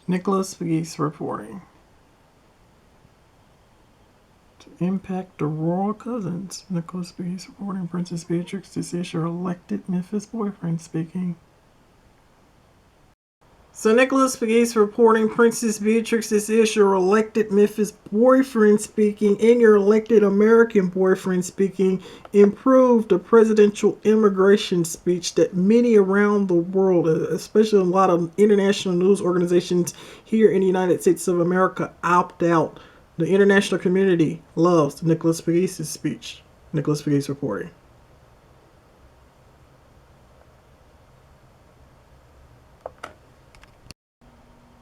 Nicholas Pegues reporting. To impact the royal cousins. Nicholas Pegues reporting. Princess Beatrix, this is your elected Memphis boyfriend speaking. So Nicholas Pegues reporting. Princess Beatrix, this is your elected Memphis boyfriend speaking, and your elected American boyfriend speaking. Improved the presidential immigration speech that many around the world, especially a lot of international news organizations here in the United States of America, opt out. The international community loves Nicholas Pegues' speech. Nicholas Pegues reporting.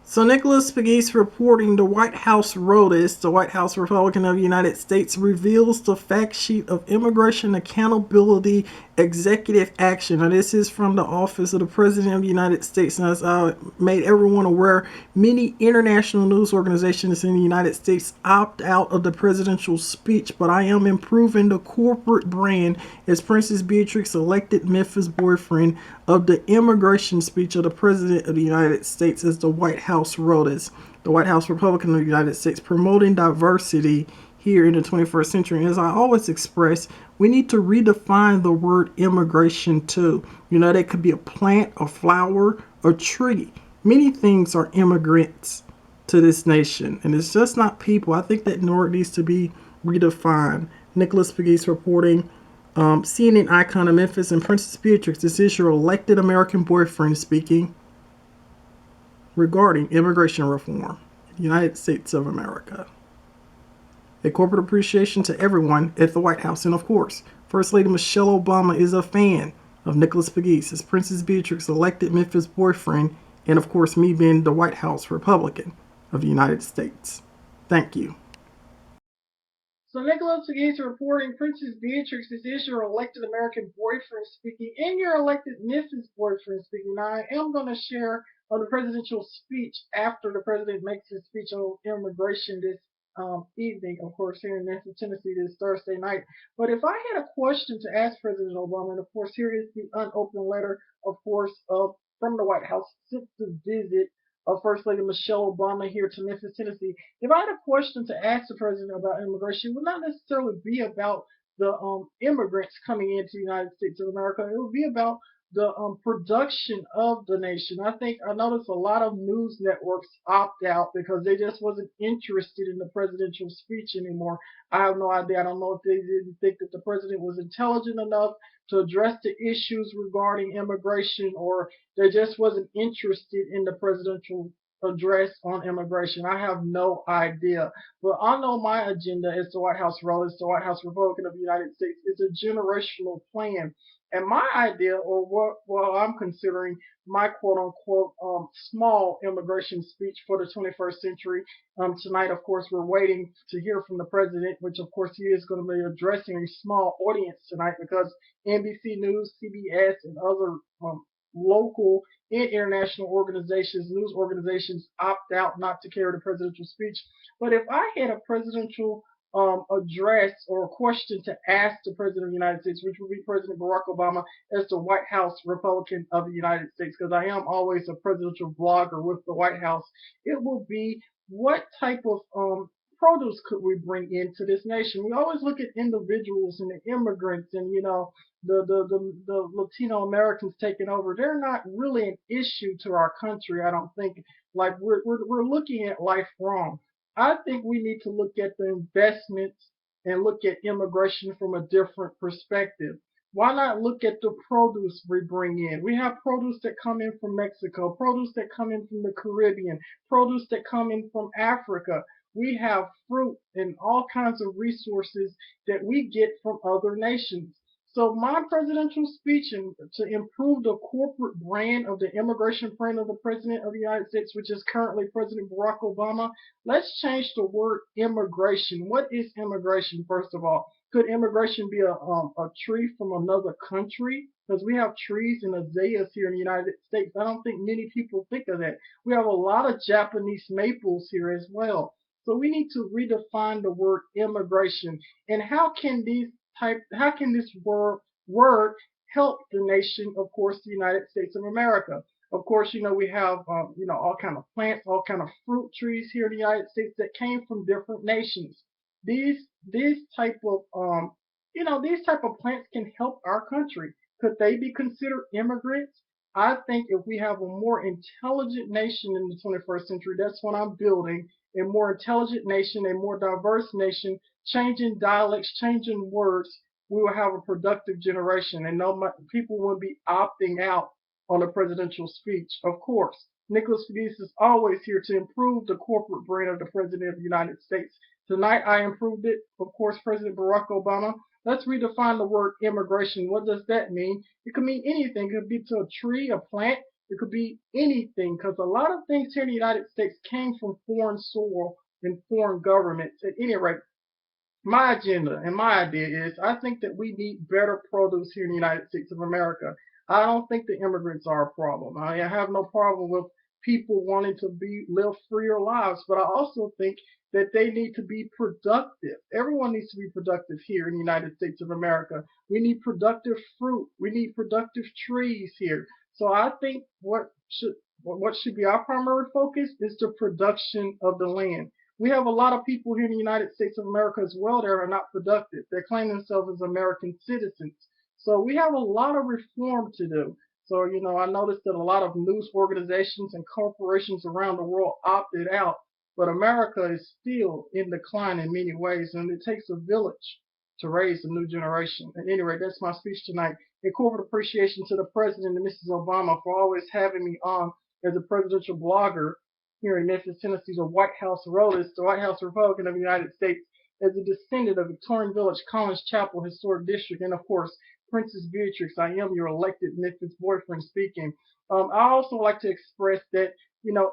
So Nicholas Pegues reporting. The White House ROTUS, the White House Republican of the United States, reveals the fact sheet of Immigration Accountability Executive Action. Now this is from the Office of the President of the United States. And as I made everyone aware, many international news organizations in the United States opt out of the presidential speech, but I am improving the corporate brand as Princess Beatrix, elected Memphis boyfriend, of the immigration speech of the President of the United States as the White House ROTUS, the White House Republican of the United States, promoting diversity here in the 21st century. And as I always express, we need to redefine the word immigration too. You know, that could be a plant, a flower, a tree. Many things are immigrants to this nation, and it's just not people. I think that word needs to be redefined. Nicholas Pegues reporting. CNN icon of Memphis and Princess Beatrix, this is your elected American boyfriend speaking regarding immigration reform in the United States of America. A corporate appreciation to everyone at the White House. And of course, First Lady Michelle Obama is a fan of Nicholas Pegues as Princess Beatrix, elected Memphis boyfriend, and of course me being the White House Republican of the United States. Thank you. So Nicholas Pegues reporting. Princess Beatrix, this is your elected American boyfriend speaking, and your elected Memphis boyfriend speaking. Now I am going to share the presidential speech after the president makes his speech on immigration this evening, of course, here in Memphis, Tennessee this Thursday night. But if I had a question to ask President Obama, and of course here is the unopened letter, of course, from the White House sent to visit of First Lady Michelle Obama here to Memphis, Tennessee. If I had a question to ask the president about immigration, it would not necessarily be about the immigrants coming into the United States of America. It would be about the production of the nation. I think I noticed a lot of news networks opt out because they just wasn't interested in the presidential speech anymore. I have no idea. I don't know if they didn't think that the president was intelligent enough to address the issues regarding immigration, or they just wasn't interested in the presidential address on immigration. I have no idea. But I know my agenda is the White House role, is the White House Republican of the United States. It's a generational plan. And my idea, or what I'm considering my quote unquote small immigration speech for the 21st century. Tonight, of course, we're waiting to hear from the president, which of course he is going to be addressing a small audience tonight because NBC News, CBS, and other local and international organizations, news organizations, opt out not to carry the presidential speech. But if I had a presidential address or a question to ask the President of the United States, which would be President Barack Obama as the White House Republican of the United States, because I am always a presidential blogger with the White House, it will be what type of produce could we bring into this nation? We always look at individuals and the immigrants and, you know, the Latino Americans taking over. They're not really an issue to our country, I don't think. Like we're looking at life wrong. I think we need to look at the investments and look at immigration from a different perspective. Why not look at the produce we bring in? We have produce that come in from Mexico, produce that come in from the Caribbean, produce that come in from Africa. We have fruit and all kinds of resources that we get from other nations. So my presidential speech and to improve the corporate brand of the immigration brand of the president of the United States, which is currently President Barack Obama, let's change the word immigration. What is immigration, first of all? Could immigration be a tree from another country? Because we have trees and azaleas here in the United States. I don't think many people think of that. We have a lot of Japanese maples here as well. So we need to redefine the word immigration. And how can this word help the nation, of course, the United States of America? Of course, we have all kind of plants, all kind of fruit trees here in the United States that came from different nations. These type of these type of plants can help our country. Could they be considered immigrants? I think if we have a more intelligent nation in the 21st century, that's what I'm building, a more intelligent nation, a more diverse nation, changing dialects, changing words, we will have a productive generation, and no people will be opting out on a presidential speech. Of course, Nicholas Pegues is always here to improve the corporate brand of the President of the United States. Tonight, I improved it. Of course, President Barack Obama. Let's redefine the word immigration. What does that mean? It could mean anything. It could be to a tree, a plant. It could be anything, because a lot of things here in the United States came from foreign soil and foreign governments. At any rate, my agenda and my idea is I think that we need better produce here in the United States of America. I don't think the immigrants are a problem. I have no problem with people wanting to live freer lives, but I also think that they need to be productive. Everyone needs to be productive here in the United States of America. We need productive fruit. We need productive trees here. So I think what should be our primary focus is the production of the land. We have a lot of people here in the United States of America as well that are not productive. They claim themselves as American citizens. So we have a lot of reform to do. So, I noticed that a lot of news organizations and corporations around the world opted out, but America is still in decline in many ways, and it takes a village to raise a new generation. At any rate, that's my speech tonight. A corporate appreciation to the President and Mrs. Obama for always having me on as a presidential blogger here in Memphis, Tennessee, the White House Rollers, the White House Republican of the United States, as a descendant of Victorian Village, Collins Chapel Historic District, and of course, Princess Beatrix. I am your elected Memphis boyfriend speaking. I also like to express that,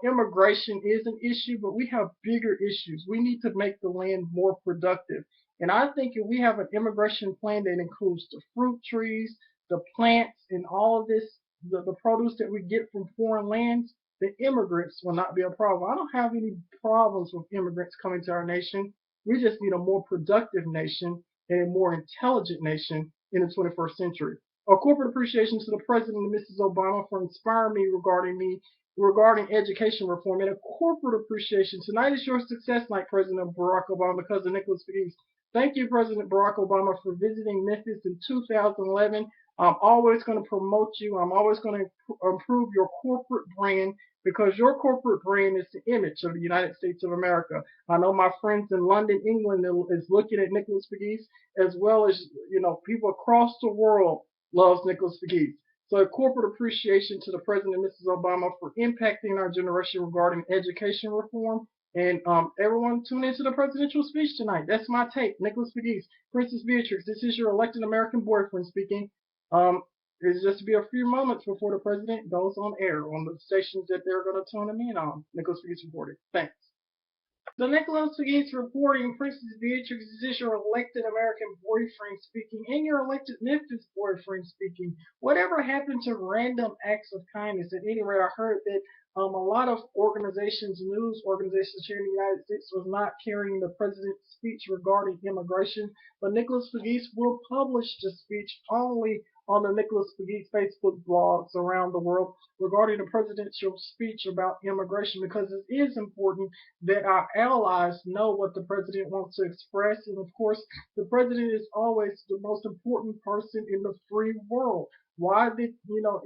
immigration is an issue, but we have bigger issues. We need to make the land more productive. And I think if we have an immigration plan that includes the fruit trees, the plants, and all of this, the produce that we get from foreign lands, the immigrants will not be a problem. I don't have any problems with immigrants coming to our nation. We just need a more productive nation and a more intelligent nation in the 21st century. A corporate appreciation to the President and Mrs. Obama for inspiring me regarding education reform, and a corporate appreciation. Tonight is your success night, President Barack Obama, because of Nicholas Pegues. Thank you, President Barack Obama, for visiting Memphis in 2011. I'm always going to promote you. I'm always going to improve your corporate brand, because your corporate brand is the image of the United States of America. I know my friends in London, England, is looking at Nicholas Pegues, as well as people across the world loves Nicholas Pegues. So a corporate appreciation to the President and Mrs. Obama for impacting our generation regarding education reform. And everyone tune into the presidential speech tonight. That's my take. Nicholas Pegues, Princess Beatrix, this is your elected American boyfriend speaking. It's just to be a few moments before the president goes on air on the stations that they're going to tune him in on. Nicholas Pegues reported. Thanks. The Nicholas Pegues reporting, Princess Beatrix, this is your elected American boyfriend speaking, and your elected Memphis boyfriend speaking. Whatever happened to random acts of kindness? At any rate, I heard that a lot of organizations, news organizations here in the United States, was not carrying the president's speech regarding immigration, but Nicholas Pegues will publish the speech only on the Nicholas Pegues Facebook blogs around the world regarding the presidential speech about immigration, because it is important that our allies know what the president wants to express. And of course, the president is always the most important person in the free world. Why did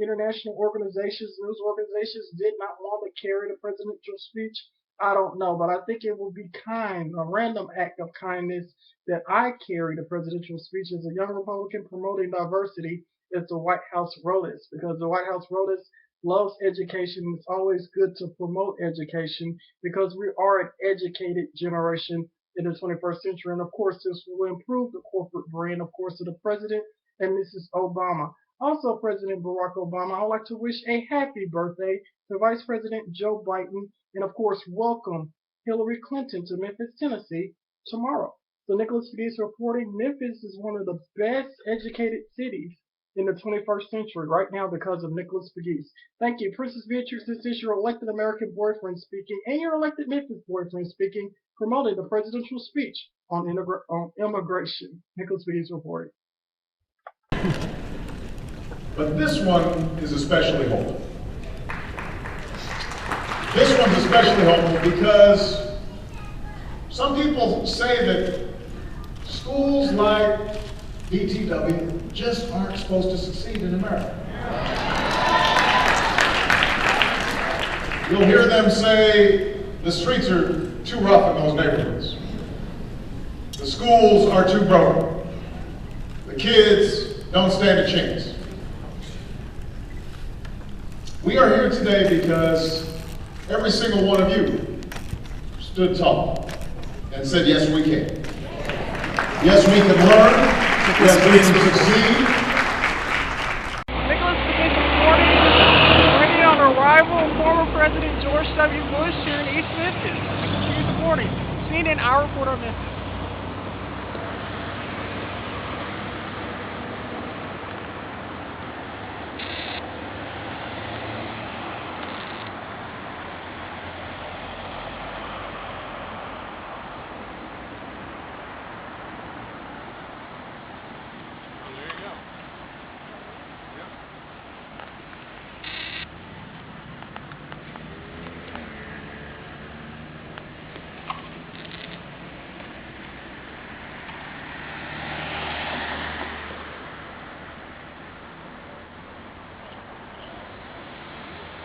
international organizations, news organizations, did not want to carry the presidential speech? I don't know, but I think it would be a random act of kindness that I carry the presidential speech as a young Republican promoting diversity as the White House wrote us, because the White House wrote us loves education. It's always good to promote education because we are an educated generation in the 21st century. And of course, this will improve the corporate brand, of course, of the president and Mrs. Obama. Also, President Barack Obama, I'd like to wish a happy birthday to Vice President Joe Biden, and of course, welcome Hillary Clinton to Memphis, Tennessee tomorrow. So Nicholas Pegues reporting, Memphis is one of the best educated cities in the 21st century right now because of Nicholas Pegues. Thank you. Princess Beatrix, this is your elected American boyfriend speaking, and your elected Memphis boyfriend speaking, promoting the presidential speech on immigration. Nicholas Pegues reporting. But this one is especially holy. This one's especially hopeful because some people say that schools like DTW just aren't supposed to succeed in America. You'll hear them say the streets are too rough in those neighborhoods. The schools are too broken. The kids don't stand a chance. We are here today because every single one of you stood tall and said, yes, we can. Yes, we can learn. Yes, we can succeed. Nicholas Pegues reporting, waiting on arrival of former President George W. Bush here in East Memphis. Continues reporting. CNN, our reporter, Memphis.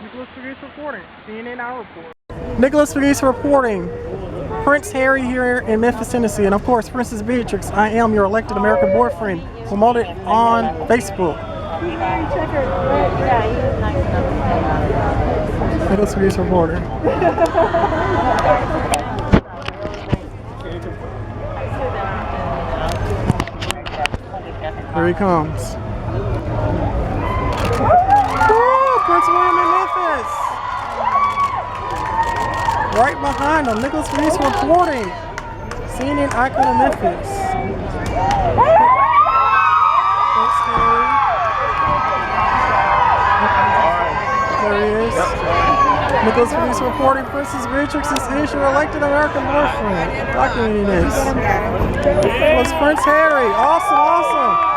Nicholas Pegues reporting. CNN, our report. Nicholas Pegues reporting. Prince Harry here in Memphis, Tennessee, and of course, Princess Beatrix. I am your elected American boyfriend. Promoted on Facebook. Nicholas Pegues reporting. Here he comes. Prince William in Memphis. Right behind him, Nicholas Pegues reporting. CNN icon of Memphis. There he is. Nicholas Pegues reporting. Princess Beatrix is your elected American boyfriend. Documenting this. It was Prince Harry. Awesome, awesome.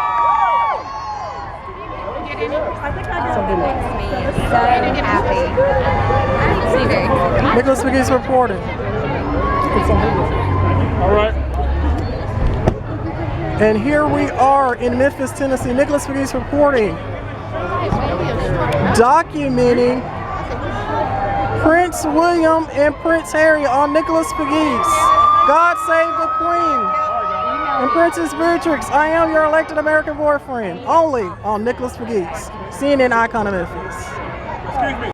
Nicholas Pegues reporting. All right. And here we are in Memphis, Tennessee. Nicholas Pegues reporting. Documenting Prince William and Prince Harry on Nicholas Pegues. God save the Queen. And Princess Beatrix, I am your elected American boyfriend. Only on Nicholas Pegues. CNN icon of Memphis. Excuse me.